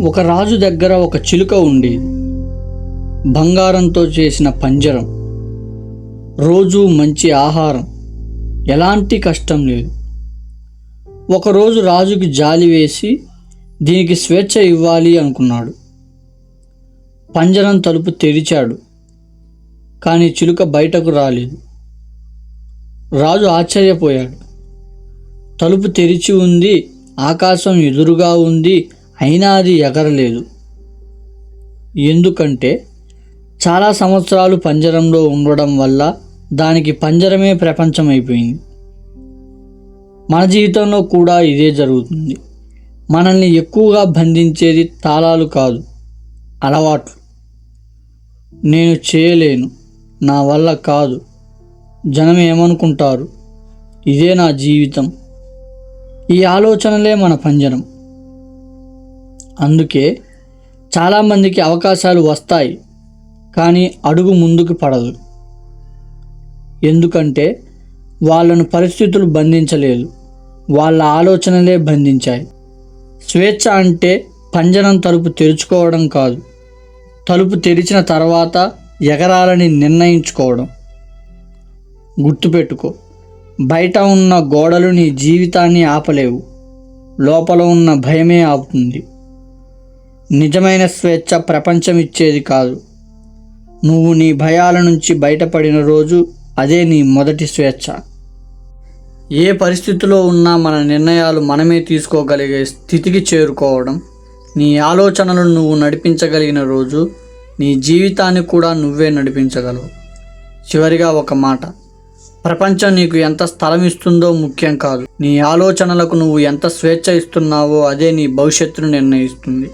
ఒక రాజు దగ్గర ఒక చిలుక ఉండేది. బంగారంతో చేసిన పంజరం, రోజు మంచి ఆహారం, ఎలాంటి కష్టం లేదు. ఒకరోజు రాజుకి జాలి వేసి దీనికి స్వేచ్ఛ ఇవ్వాలి అనుకున్నాడు. పంజరం తలుపు తెరిచాడు, కానీ చిలుక బయటకు రాలేదు. రాజు ఆశ్చర్యపోయాడు. తలుపు తెరిచి ఉంది, ఆకాశం ఎదురుగా ఉంది, అయినా అది ఎగరలేదు. ఎందుకంటే చాలా సంవత్సరాలు పంజరంలో ఉండడం వల్ల దానికి పంజరమే ప్రపంచం అయిపోయింది. మన జీవితంలో కూడా ఇదే జరుగుతుంది. మనల్ని ఎక్కువగా బంధించేది తాళాలు కాదు, అలవాట్లు. నేను చేయలేను, నా వల్ల కాదు, జనం ఏమనుకుంటారు, ఇదే నా జీవితం, ఈ ఆలోచనలే మన పంజరం. అందుకే చాలామందికి అవకాశాలు వస్తాయి, కానీ అడుగు ముందుకు పడదు. ఎందుకంటే వాళ్ళను పరిస్థితులు బంధించలేదు, వాళ్ళ ఆలోచనలే బంధించాయి. స్వేచ్ఛ అంటే పంజరం తలుపు తెరుచుకోవడం కాదు, తలుపు తెరిచిన తర్వాత ఎగరాలని నిర్ణయించుకోవడం. గుర్తుపెట్టుకో, బయట ఉన్న గోడలు నీ జీవితాన్ని ఆపలేవు, లోపల ఉన్న భయమే ఆపుతుంది. నిజమైన స్వేచ్ఛ ప్రపంచం ఇచ్చేది కాదు, నువ్వు నీ భయాల నుంచి బయటపడిన రోజు అదే నీ మొదటి స్వేచ్ఛ. ఏ పరిస్థితిలో ఉన్నా మన నిర్ణయాలు మనమే తీసుకోగలిగే స్థితికి చేరుకోవడం, నీ ఆలోచనలను నువ్వు నడిపించగలిగిన రోజు నీ జీవితాన్ని కూడా నువ్వే నడిపించగలవు. చివరిగా ఒక మాట, ప్రపంచం నీకు ఎంత స్థలం ఇస్తుందో ముఖ్యం కాదు, నీ ఆలోచనలకు నువ్వు ఎంత స్వేచ్ఛ ఇస్తున్నావో అదే నీ భవిష్యత్తును నిర్ణయిస్తుంది.